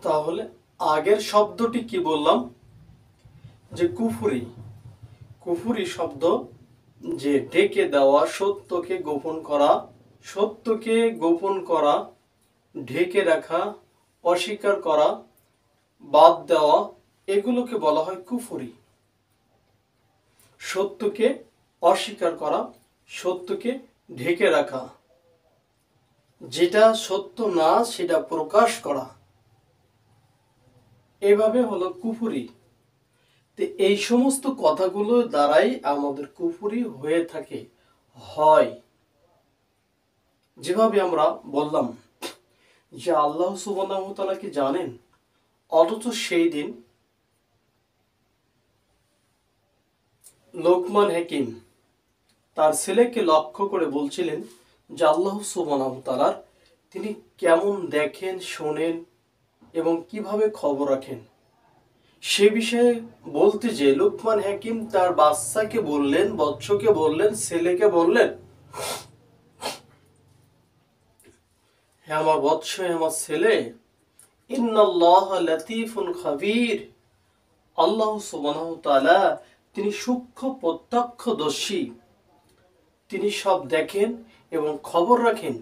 তাহলে আগের শব্দটি কি বললাম? যে কুফরি। কুফরি শব্দ যে ঢেকে দেওয়া, সত্যকে গোপন করা, সত্যকে গোপন করা, ঢেকে রাখা, অস্বীকার করা, বাদ দেওয়া, এগুলোকে বলা হয় কুফরি। সত্যকে অস্বীকার করা, সত্যকে ঢেকে রাখা, যেটা সত্য না সেটা প্রকাশ করা, এভাবে হলো কুফরি। তো এই সমস্ত কথাগুলো দ্বারাই আমাদের কুফরি হয়ে থাকে, হয়। যেভাবে আমরা বললাম যে আল্লাহ সুবহানাহু ওয়া তাআলা কি জানেন, অথচ সেই দিন লোকমান হাকিম তার ছেলেকে লক্ষ্য করে বলছিলেন যে আল্লাহ সুবহানাহু ওয়া তাআলার তিনি কেমন দেখেন, শোনেন এবং কিভাবে খবর রাখেন সে বিষয়ে বলতে যে লোকমান হাকিম তার বাচ্চাকে বললেন, বৎসকে বললেন, ছেলেকে বললেন, হে আমার বৎস, হে আমার ছেলে, ইন্নাল্লাহা লাতীফুন খাবীর, আল্লাহ সুবহানাহু ওয়া তাআলা তিনি সূক্ষ্ম প্রত্যক্ষদর্শী, তিনি সব দেখেন এবং খবর রাখেন।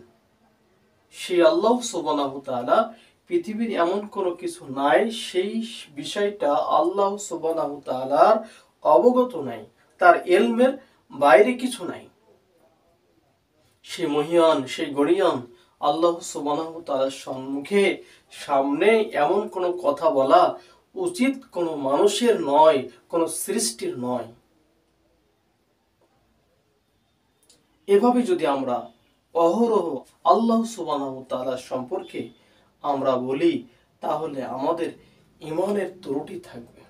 সেই আল্লাহ সুবহানাহু ওয়া তাআলা পৃথিবীর এমন কোনো কিছু নাই সেই বিষয়টা আল্লাহ সুবহানাহু ওয়া তাআলার অবগত নাই, তার ইলমের বাইরে কিছু নাই। সে মহিয়ান, সেই গরিয়ান আল্লাহ সুবহানাহু ওয়া তাআলার সম্মুখে সামনে এমন কোনো কথা বলা উচিত কোনো মানুষের নয়, কোনো সৃষ্টির নয়। এভাবে যদি আমরা অহরহ আল্লাহ সুবহানাহু ওয়া তাআলার সম্পর্কে আমরা বলি, তাহলে আমাদের ঈমানের ত্রুটি থাকবে,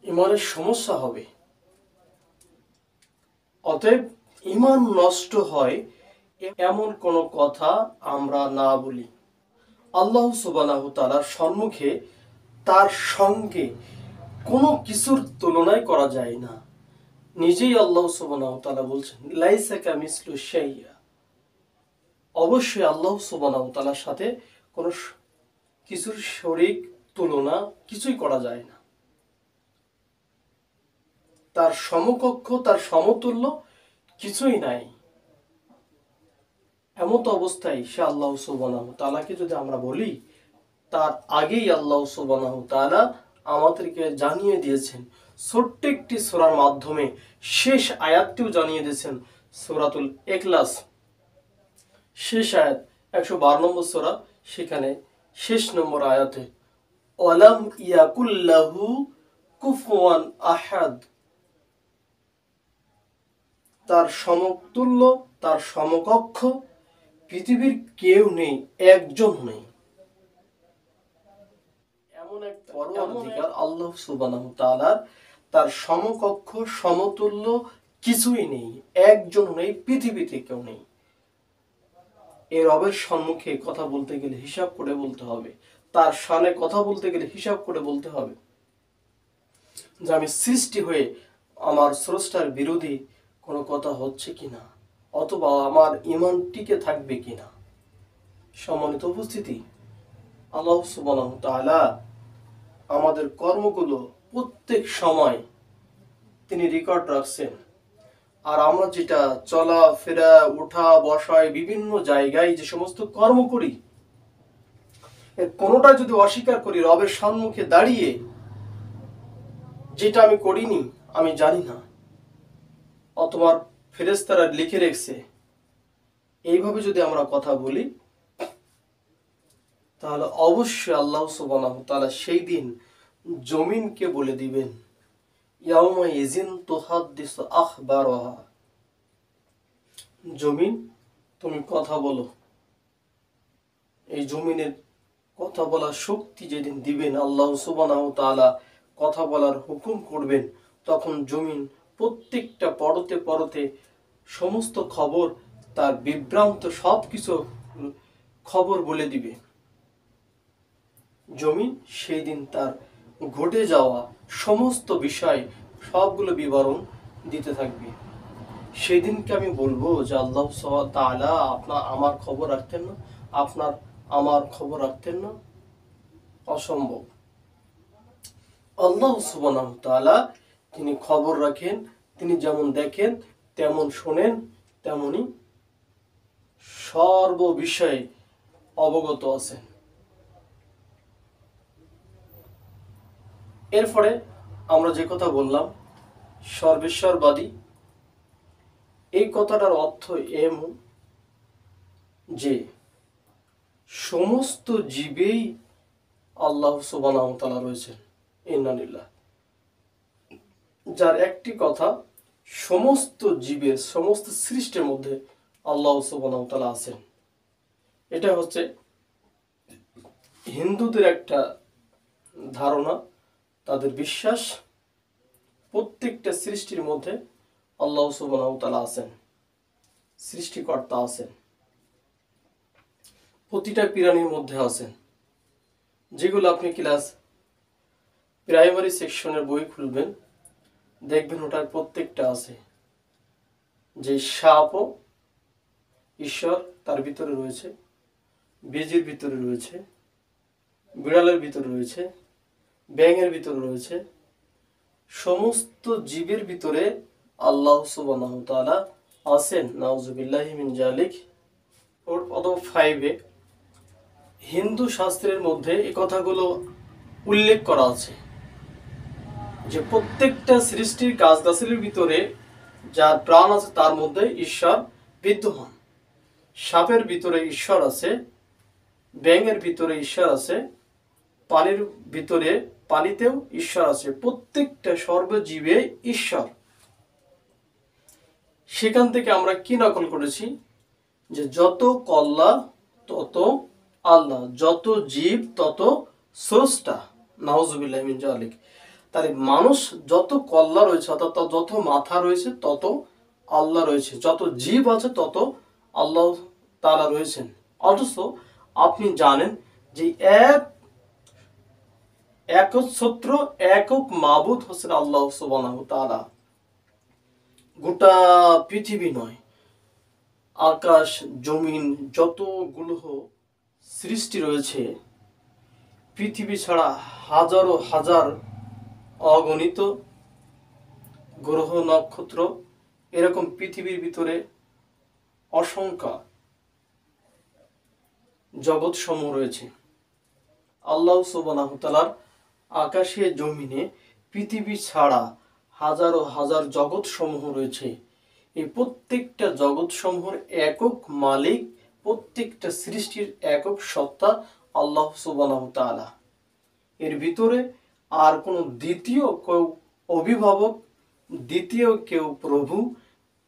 ঈমানের সমস্যা হবে। অতএব ঈমান নষ্ট হয় এমন কোনো কথা আমরা না বলি। আল্লাহ সুবহানাহু ওয়া তাআলার সম্মুখে তার সঙ্গে কোনো কিছুর তুলনায় করা যায় না। নিজেই আল্লাহ সুবহানাহু ওয়া তাআলা বলছেন, লাইসা কামিসলু শাইআ, অবশ্যই আল্লাহ সুবহানাহু ওয়া তাআলার সাথে কোনো কিছুর শরীক, তুলনা কিছুই করা যায় না। তার সমকক্ষ, তার সমতুল্য কিছুই নাই। এমত অবস্থায় সে আল্লাহ সুবহানাহু ওয়া তাআলাকে যদি আমরা বলি, তার আগেই আল্লাহ সুবহানাহু ওয়া তাআলা আমাদেরকে জানিয়ে দিয়েছেন ছোট্ট একটি সূরার মাধ্যমে, শেষ আয়াতটিও জানিয়ে দিয়েছেন। সূরাতুল ইখলাস শেষ আয়াত 112 নম্বর সূরা, সেখানে শেষ নম্বর আয়াতে ওয়ালাম ইয়াকুল্লাহু কুফুয়ান আহাদ, তার সমতুল্য, তার সমকক্ষ পৃথিবীর কেউ নেই, একজন নেই। এমন একটা পরওয়ারদিগার আল্লাহ সুবহানাহু ওয়া তাআলার তার সমকক্ষ, সমতুল্য কিছুই নেই, একজন নেই, পৃথিবীতে কেউ নেই। এই রবের সম্মুখে কথা বলতে গেলে হিসাব করে বলতে হবে, তার শানে কথা বলতে গেলে হিসাব করে বলতে হবে যে আমি সৃষ্টি হয়ে আমার স্রষ্টার বিরোধী কোনো কথা হচ্ছে কিনা, অথবা আমার ঈমান টিকে থাকবে কিনা। সম্মানিত উপস্থিতি, আল্লাহ সুবহানাহু ওয়া তাআলা আমাদের কর্মগুলো প্রত্যেক সময় তিনি রেকর্ড রাখছেন। আর আমরা যেটা চলা ফেরা, উঠা বসায়, বিভিন্ন জায়গায় যে সমস্ত কর্ম করি, এর কোনোটা যদি অস্বীকার করি রবের সম্মুখে দাঁড়িয়ে, যেটা আমি করিনি, আমি জানি না, অথবা ফেরেশতারা লিখে রেখেছে, এইভাবে যদি আমরা কথা বলি, তাহলে অবশ্যই আল্লাহ সুবহানাহু ওয়া তাআলা সেই দিন জমিনকে বলে দিবেন, ইয়াউমা ইযিন তুহাদ্দিসু আখবারাহা, জমিন তুমি কথা বলো। এই জমিনের কথা বলার শক্তি যেদিন দিবেন আল্লাহ সুবহানাহু ওয়া তাআলা, কথা বলার হুকুম করবেন, তখন জমিন প্রত্যেকটা পরতে পরতে সমস্ত খবর, তার বিভ্রান্ত সবকিছু খবর বলে দিবে। জমিন সেই দিন তার ঘটে যাওয়া সমস্ত বিষয় সবগুলো বিবরণ দিতে থাকবে। সেই দিনকে আমি বলবো যে আল্লাহ সুবহানাহু ওয়া তাআলা আমার খবর রাখতেন না, আমার খবর রাখতেন না? অসম্ভব। আল্লাহ সুবহানাহু ওয়া তাআলা তিনি খবর রাখেন, তিনি যেমন দেখেন তেমন শোনেন, তেমনি সর্ব বিষয়ে অবগত আছেন। এরপরে আমরা যে কথা বললাম সর্বেশ্বরবাদী, এই কথাটার অর্থ এমন যে সমস্ত জীবেই আল্লাহ সুবহানাহু ওয়া তাআলা রয়েছেন। ইন্নালিল্লাহ, যার একটি কথা, সমস্ত জীবের সমস্ত সৃষ্টির মধ্যে আল্লাহ সুবহানাহু ওয়া তাআলা আছেন। এটা হচ্ছে হিন্দুদের একটা ধারণা, তাদের বিশ্বাস, প্রত্যেকটা সৃষ্টির মধ্যে আল্লাহ সুবহানাহু ওয়া তাআলা আছেন, সৃষ্টিকর্তা আছেন, প্রতিটা প্রাণীর মধ্যে আছেন। যেগুলো আপনি ক্লাস প্রাইমারি সেকশনের বই খুলবেন, দেখবেন ওটার প্রত্যেকটা আছে। যে সাপও ঈশ্বর, তার ভিতরে রয়েছে, বীজের ভিতরে রয়েছে, বিড়ালের ভিতরে রয়েছে, ব্যাঙের ভিতরে রয়েছে, সমস্ত জীবের ভিতরে আল্লাহ সুবহানাহু ওয়া তাআলা আছেন। নাউজুবিল্লাহি মিন জালিক। অথবা 5-এ হিন্দু শাস্ত্রের মধ্যে এই কথাগুলো উল্লেখ করা আছে যে প্রত্যেকটা সৃষ্টির গাছগাছালির ভিতরে যার প্রাণ আছে তার মধ্যে ঈশ্বর বিদ্যমান। সাপের ভিতরে ঈশ্বর আছে, ব্যাঙের ভিতরে ঈশ্বর আছে, পানির ভিতরে পানিতেও ঈশ্বর আছে, প্রত্যেকটা সর্বজীবে ঈশ্বর। সেখান থেকে আমরা কি নকল করেছি যে যত কল্লা তত আল্লাহ, যত জীব তত স্রষ্টা। নাউজুবিল্লাহি মিন জালিক। তাহলে মানুষ যত কল্লা রয়েছে, অর্থাৎ যত মাথা রয়েছে তত আল্লাহ রয়েছে, যত জীব আছে তত আল্লাহ তাআলা রয়েছেন। অথচ আপনি জানেন যে একচ্ছত্র একক মাবুদ হচ্ছেন আল্লাহ সুবহানাহু ওয়া তাআলা। গোটা পৃথিবী নয়, আকাশ জমিন যতগুলো সৃষ্টি রয়েছে, পৃথিবী ছাড়া হাজারো হাজার অগণিত গ্রহ নক্ষত্র, এরকম পৃথিবীর ভিতরে অসংখ্য জগৎ সমূহ রয়েছে। আল্লাহ সুবহানাহু ওয়া তাআলার আকাশে জমিনে পৃথিবী ছাড়া হাজারো হাজার জগৎ সমূহ রয়েছে। এই প্রত্যেকটা জগৎ সমূহের একক মালিক, প্রত্যেকটা সৃষ্টির একক সত্তা আল্লাহ সুবহানাহু ওয়া তাআলা। এর ভিতরে আর কোনো দ্বিতীয় কেউ অভিভাবক, দ্বিতীয় কেউ প্রভু,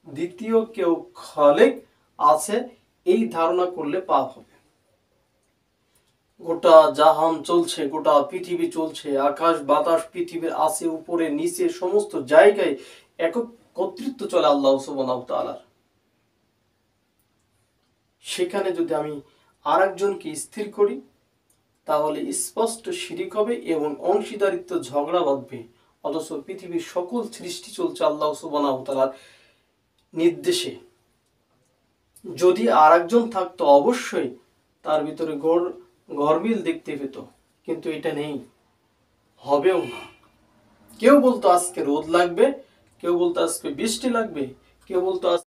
দ্বিতীয় কেউ খালেক আছে, এই ধারণা করলে পাপ হবে। গোটা জাহান চলছে, গোটা পৃথিবী চলছে, আকাশ বাতাস পৃথিবীর আছে, উপরে নিচে সমস্ত জায়গায় একক কর্তৃত্ব চলে আল্লাহ সুবহানাহু ওয়া তাআলার। সেখানে যদি আমি আরেকজনকে স্থির করি তাহলে স্পষ্ট শিরিক হবে এবং অংশীদারিত্ব ঝগড়া বাঁধবে। অথচ পৃথিবীর সকল সৃষ্টি চলছে আল্লাহ সুবহানাহু ওয়া তাআলার নির্দেশে। যদি আরেকজন থাকতো অবশ্যই তার ভিতরে গরমিল দেখতে পেত, কিন্তু এটা নেই, হবেও না। কেউ বলতো আজকে রোদ লাগবে, কেউ বলতো আজকে বৃষ্টি লাগবে, কেউ বলতো আজকে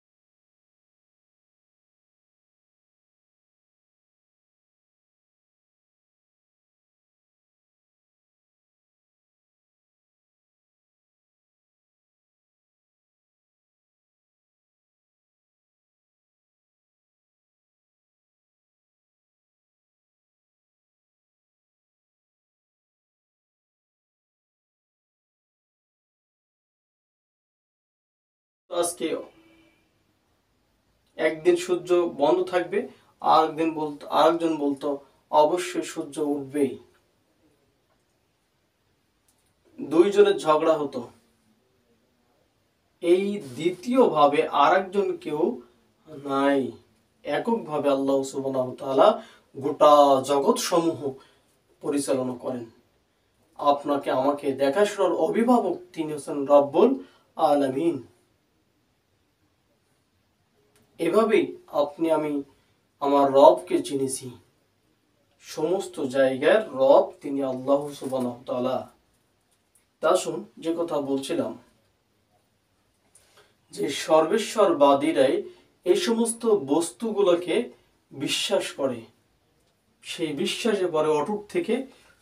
একদিন সূর্য বন্ধ থাকবে, আরেকজন বলতো অবশ্যই সূর্য উঠবেই। দুইজনের ঝগড়া হতো। এই দ্বিতীয় ভাবে আরেকজন কেউ নাই, এককভাবে আল্লাহ সুবহানাহু ওয়া তাআলা গোটা জগৎ সমূহ পরিচালনা করেন। আপনাকে আমাকে দেখাশোনার অভিভাবক তিনি হচ্ছেন রব্বুল আলামিন। এভাবেই আপনি আমি আমার রবকে চিনেছি। সমস্ত জায়গার রব তিনি আল্লাহ সুবহানাহু ওয়া তাআলা। তা শুন, যে কথা বলছিলাম যে সর্বেশ্বরবাদীরাই এই সমস্ত বস্তুগুলোকে বিশ্বাস করে, সেই বিশ্বাসে পরে অটুট থেকে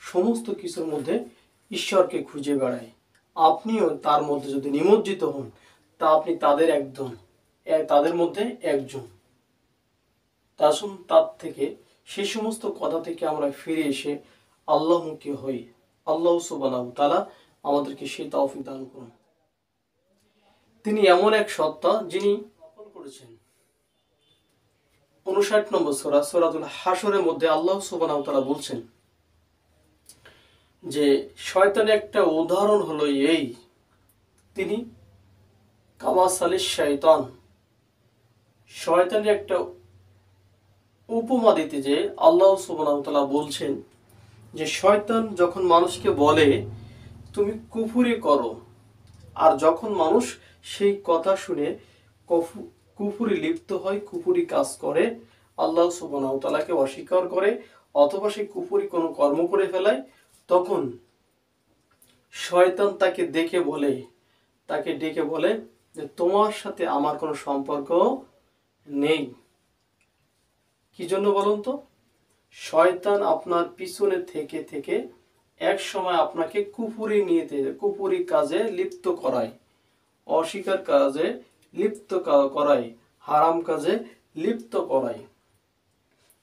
সমস্ত কিছুর মধ্যে ঈশ্বরকে খুঁজে বেড়ায়। আপনিও তার মধ্যে যদি নিমজ্জিত হন, তা আপনি তাদের মধ্যে একজন। তা আসুন, তার থেকে সেই সমস্ত কথা থেকে আমরা ফিরে এসে আল্লাহমুখী হই। আল্লাহ সুবহানাহু ওয়া তাআলা আমাদেরকে সেই তৌফিক দান করুন। তিনি এমন এক সত্তা যিনি করেছেন। 59 নম্বর সূরা সূরাতুল হাশরের মধ্যে আল্লাহ সুবহানাহু ওয়া তাআলা বলছেন যে শয়তানের একটা উদাহরণ হলো এই, তিনি কামাসালিশ শয়তান, শয়তানের একটা উপমা দিতে যে আল্লাহ সুবহানাহু ওয়া তাআলা বলছেন যে শয়তান যখন মানুষকে বলে তুমি কুফরি করো, আর যখন মানুষ সেই কথা শুনে কুফরি লিপ্ত হয়, কুফরি কাজ করে, আল্লাহ সুবহানাহু ওয়া তাআলাকে অস্বীকার করে, অথবা সেই কুফরি কোনো কর্ম করে ফেলায়, তখন শয়তান তাকে ডেকে বলে যে তোমার সাথে আমার কোনো সম্পর্ক নেই। কি জন্য বলুন তো? শয়তান আপনার পিছনে থেকে থেকে এক সময় আপনাকে কুফরি কাজে লিপ্ত করায়, অস্বীকার কাজে লিপ্ত করায়, হারাম কাজে লিপ্ত করায়।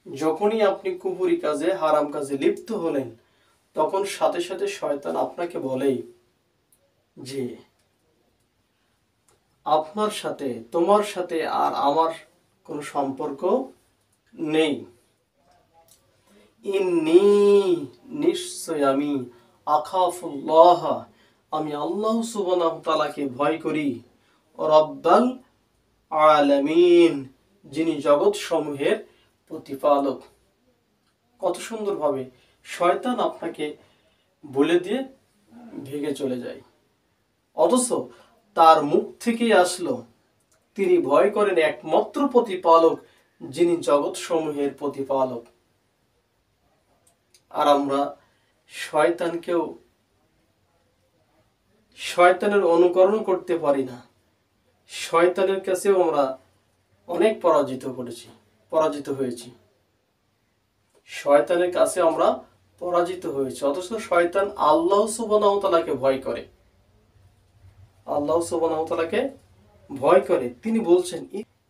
যখনই আপনি কুফরি কাজে, হারাম কাজে লিপ্ত হলেন, তখন সাথে সাথে শয়তান আপনাকে বলেই যে তোমার সাথে আর আমার কোনো সম্পর্ক নেই। নিশ্চয় আমি আখাফুল্লাহ, আমি আল্লাহ সুবহানাহু ওয়া তাআলাকে ভয় করি, রব্বাল আলামিন, যিনি জগৎ সমূহের প্রতিপালক। কত সুন্দরভাবে শয়তান আপনাকে বলে দিয়ে ভেগে চলে যায়, অথচ তার মুখ থেকেই আসলো তিনি ভয় করেন একমাত্র প্রতিপালক, যিনি জগৎ সমূহের প্রতিপালক। আর আমরা শয়তানের অনুকরণ করতে পারি না। শয়তানের কাছেও আমরা অনেক পরাজিত হয়েছি। শয়তানের কাছে আমরা পরাজিত হয়েছি, অথচ শয়তান আল্লাহ সুবহানাহু ওয়া তাআলাকে ভয় করে, আল্লাহ সুবহানাহু ওয়া তাআলাকে ভয় করে। তিনি বলছেন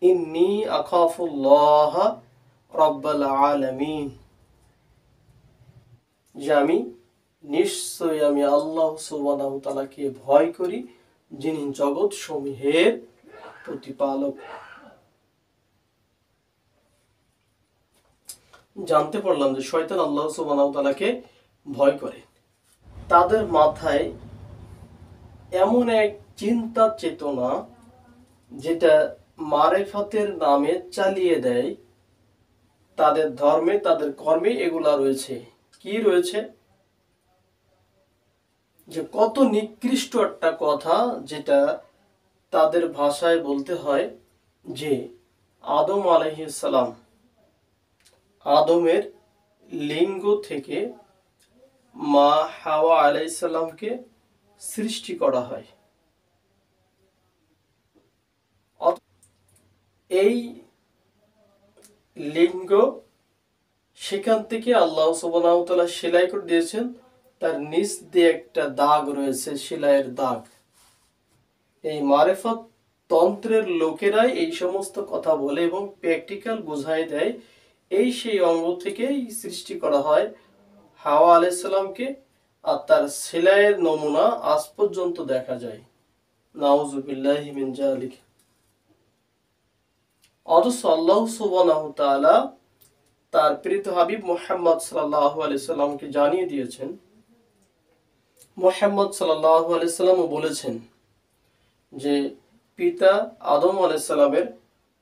ইন্নী আখাফুল্লাহ রাব্বাল আলামিন, যে আমি আল্লাহ সুবহানাহু ওয়া তাআলাকে ভয় করি, যিনি জগৎ সমূহের প্রতিপালক। জানতে পারলাম যে শয়তান আল্লাহ সুবহানাহু ওয়া তাআলাকে ভয় করে। তাদের মাথায় এমন এক চিন্তা চেতনা যেটা মারেফাতের নামে চালিয়ে দেয়, তাদের ধর্মে, তাদের কর্মে এগুলা রয়েছে। কি রয়েছে? যে কত নিকৃষ্ট একটা কথা, যেটা তাদের ভাষায় বলতে হয় যে আদম আলাইহিস সালাম, আদমের লিঙ্গ থেকে মা হাওয়া আলাইহিস সালামকে সৃষ্টি করা হয়। এই লিঙ্গ সেখান থেকে আল্লাহ সুবহানাহু ওয়া তাআলা সেলাই করে দিয়েছেন, তার নিচ দিয়ে একটা দাগ রয়েছে, সেলাইয়ের দাগ। এই মারেফত তন্ত্রের লোকেরাই এই সমস্ত কথা বলে এবং প্র্যাকটিক্যাল বোঝায় দেয়। সেই অঙ্গ থেকেই সৃষ্টি করা হয় হাওয়া আলাইহিস সালামকে, আর তার সেলাইয়ের নমুনা আজ পর্যন্ত দেখা যায়। নাউযুবিল্লাহি মিন যালিক। অথচ আল্লাহ সুবহানাহু ওয়া তাআলা তার প্রিয় হাবিব মুহাম্মদ সাল্লাল্লাহু আলাইহি সাল্লামকে জানিয়ে দিয়েছেন। মুহাম্মদ সাল্লাল্লাহু আলাইহি সাল্লামও বলেছেন যে পিতা আদম আলাইহিস সালামের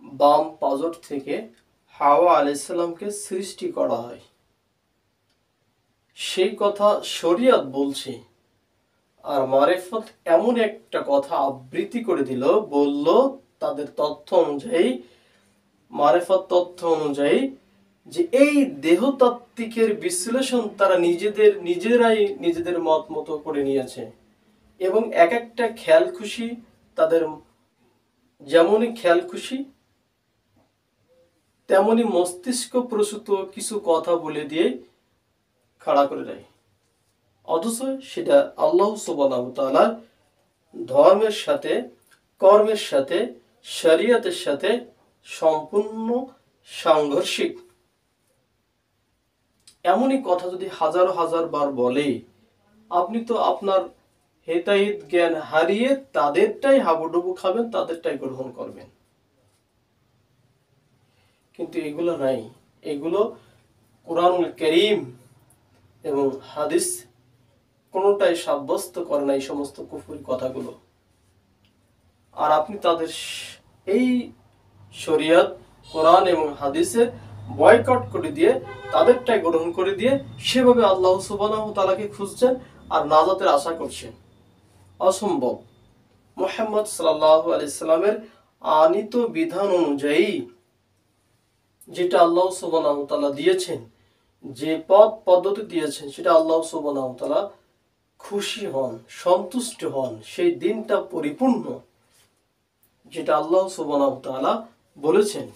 বাম পাজর থেকে হাওয়া আলাইহিস সালামকে সৃষ্টি করা হয়। সেই কথা শরীয়ত বলছে, আর মারেফত এমন একটা কথা আবৃত্তি করে দিল, বলল তাদের তথ্য অনুযায়ী, মারেফত তথ্য অনুযায়ী যে এই দেহতাত্ত্বিকের বিশ্লেষণ তারা নিজেরাই নিজেদের মত মতো করে নিয়েছে, এবং এক একটা খেয়াল খুশি তাদের যেমনই খেয়াল খুশি তেমনি মস্তিষ্ক প্রসূত কিছু কথা বলে দিয়ে খাড়া করে দেয়, অথচ সেটা আল্লাহ সুবহানাহু ওয়া তাআলা ধর্মের সাথে, কর্মের সাথে, শরীয়তের সাথে সম্পূর্ণ সাংঘর্ষিক। এমনই কথা যদি হাজার হাজার বার বলে, আপনি তো আপনার হেতাহিত জ্ঞান হারিয়ে তাদেরটাই হাবুডুবু খাবেন, তাদেরটাই গ্রহণ করবেন। কিন্তু এগুলো নাই, এগুলো কোরআনুল কারীম এবং হাদিস কোনোটাই সাব্যস্ত করে না এই সমস্ত কুফরি কথাগুলো। আর আপনি তাদের এই শরীয়ত, কোরআন এবং হাদিসের বয়কট করে দিয়ে তাদেরটাই গ্রহণ করে দিয়ে সেভাবে আল্লাহ সুবহানাহু ওয়া তাআলাকে খুঁজছেন আর নাজাতের আশা করছেন। অসম্ভব। মুহাম্মদ সাল্লাল্লাহু আলাইহি সাল্লামের আনিত বিধান অনুযায়ী যেটা আল্লাহ সুবহানাহু ওয়া তাআলা দিয়েছেন, যে পথ পদ্ধতি দিয়েছেন, সেটা আল্লাহ সুবহানাহু ওয়া তাআলা খুশি হন, সন্তুষ্ট হন, সেই দিনটা পরিপূর্ণ যেটা আল্লাহ সুবহানাহু ওয়া তাআলা বলেছেন।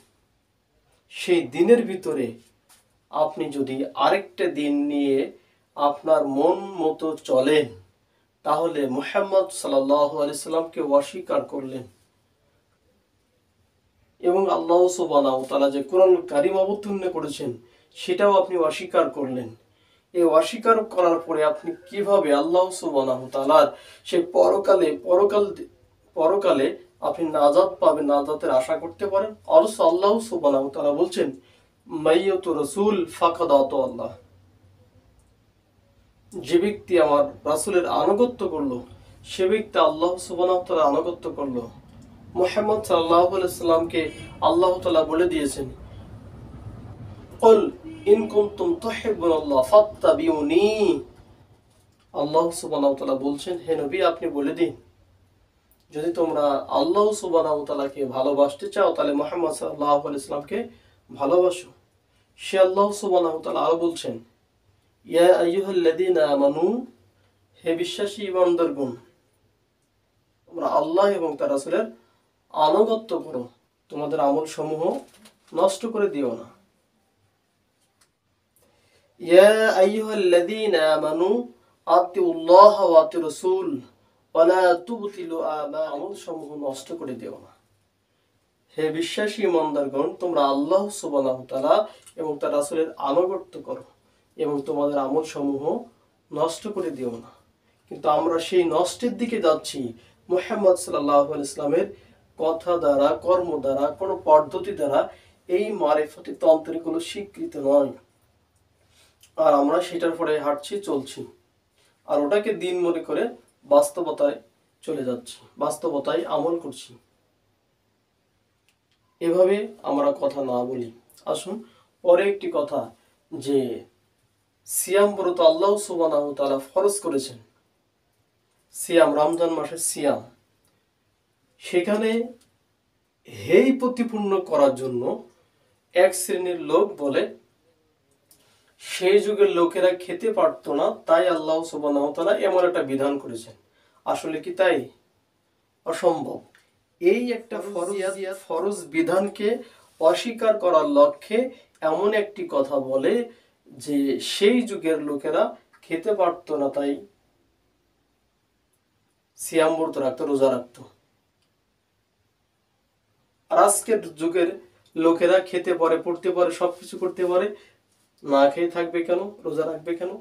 সেই দিনের ভিতরে আপনি যদি আরেকটা দিন নিয়ে আপনার মন মতো চলেন, তাহলে মুহাম্মদ সাল্লাল্লাহু আলাইহি সাল্লামকে অস্বীকার করলেন, এবং আল্লাহ সুবহানাহু ওয়া তাআলা যে কোরআন কারীম অবতীর্ণ করেছেন সেটাও আপনি অস্বীকার করলেন। এই অস্বীকার করার পরে আপনি কিভাবে আল্লাহ সুবহানাহু ওয়া তাআলার সেই পরকালে আপনি নাজাত পাবেন, নাজাতের আশা করতে পারেন? অথচ আল্লাহ সুবহানাহু ওয়া তাআলা বলছেন, মাইয়াতু রাসূল ফাকাদ আতা আল্লাহ, যে ব্যক্তি আমার রাসূলের আনুগত্য করলো সে ব্যক্তি আল্লাহ সুবহানাহু ওয়া তাআলার আনুগত্য করলো। মুহাম্মদ সাল্লাল্লাহু আলাইহি সাল্লামকে আল্লাহ তাআলা বলে দিয়েছেন, কুল ইন কুনতুম তুহিব্বুনাল্লাহ ফাত্তাবিউনি। আল্লাহ সুবহানাহু ওয়া তাআলা বলছেন, হে নবী আপনি বলে দিন, যদি তোমরা আল্লাহ সুবহানাহু ওয়া তাআলাকে ভালোবাসতে চাও তাহলে মুহাম্মদ সাল্লাল্লাহু আলাইহি সাল্লামকে ভালোবাসো। সে আল্লাহ সুবহানাহু ওয়া তাআলা আরো বলছেন, ইয়া আইয়ুহাল্লাযীনা আমানু, হে বিশ্বাসী ঈমানদারগণ, তোমরা আল্লাহ এবং তার রাসূলের আনুগত্য করো, তোমাদের আমল সমূহ নষ্ট করে দিও না। ইয়া আইয়ুহাল্লাযীনা আমানু আতিউল্লাহ ওয়া আতিউর রাসূল ওয়া লা তুবতিলু আমল সমূহ নষ্ট করে দিও না। হে বিশ্বাসী ঈমানদারগণ, তোমরা আল্লাহ সুবহানাহু ওয়া তাআলা এবং তার রাসূলের আনুগত্য করো এবং তোমাদের আমল সমূহ নষ্ট করে দিও না। কিন্তু আমরা সেই নষ্টের দিকে যাচ্ছি। মুহাম্মদ সাল্লাল্লাহু আলাইহি সাল্লামের কথা দ্বারা, কর্ম দ্বারা, কোনো পদ্ধতি দ্বারা এই মারিফতি তন্ত্রগুলো স্বীকৃত নয়, আর আমরা সেটার পরে হাঁটছি, চলছি, আর ওটাকে দিন মনে করে বাস্তবতায় চলে যাচ্ছি, বাস্তবতায় আমল করছি। এভাবে আমরা কথা না বলি। আসুন পরে একটি কথা, যে সিয়াম ব্রত আল্লাহ সুবহানাহু ওয়া তাআলা ফরজ করেছেন, সিয়াম, রমজান মাসের সিয়াম, সেখানে হেই প্রতিপূর্ণ করার জন্য এক শ্রেণীর লোক বলে সেই যুগের লোকেরা খেতে পারতো না, তাই আল্লাহ সুবহানাহু ওয়া তাআলা এমন একটা বিধান করেছেন। আসলে কি তাই? অসম্ভব। এই একটা ফরজ বিধানকে অস্বীকার করার লক্ষ্যে এমন একটি কথা বলে যে সেই যুগের লোকেরা খেতে পারতো না, তাই সিয়াম ব্রত রাখতো, রোজা রাখতো। আর আজকের যুগের লোকেরা খেতে পারে, পড়তে পারে, সবকিছু করতে পারে, না খেয়ে থাকবে কেন, রোজা রাখবে কেন?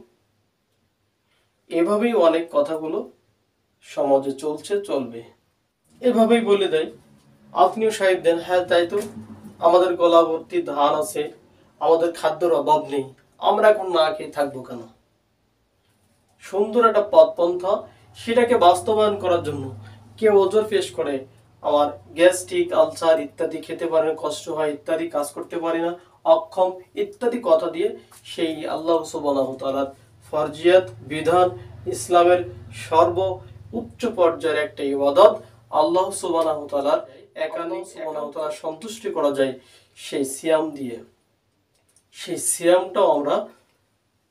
এভাবেই অনেক কথাগুলো সমাজে চলছে, চলবে। এভাবেই বলে দেয়, আপনিও সাহেব দেন, হ্যাঁ তাই তো, আমাদের গলা ভর্তি ধান আছে, আমাদের খাদ্যের অভাব নেই, আমরা এখন না খেয়ে থাকবো কেন? সুন্দর একটা পথপন্থা, সেটাকে বাস্তবায়ন করার জন্য কেউ ওজোর পেশ করে, আমার গ্যাস্ট্রিক, আলসার ইত্যাদি, খেতে পারে না, কষ্ট হয় ইত্যাদি, কাজ করতে পারি না, অক্ষম ইত্যাদি কথা দিয়ে সেই আল্লাহ সুবহানাহু ওয়া তাআলার ফরজিয়াত বিধান, ইসলামের সর্ব উচ্চ পর্যায়ের একটা ইবাদত, আল্লাহ সুবহানাহু ওয়া তাআলার একান্ত সুবহানাহু ওয়া তাআলা সন্তুষ্টি করা যায় সেই সিয়াম দিয়ে। সেই সিয়ামটাও আমরা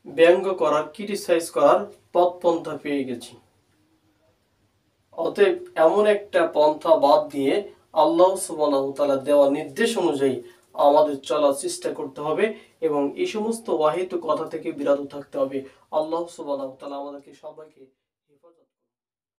ব্যঙ্গ করার, ক্রিটিসাইজ করার পথপন্থা পেয়ে গেছি। অতএব এমন একটা পন্থা বাদ দিয়ে আল্লাহ সুবহানাহু ওয়া তাআলা দেওয়া নির্দেশ অনুযায়ী আমাদের চলার চেষ্টা করতে হবে এবং এই সমস্ত ওয়াহিদ কথা থেকে বিরত থাকতে হবে। আল্লাহ সুবহানাহু ওয়া তাআলা আমাদেরকে সবাইকে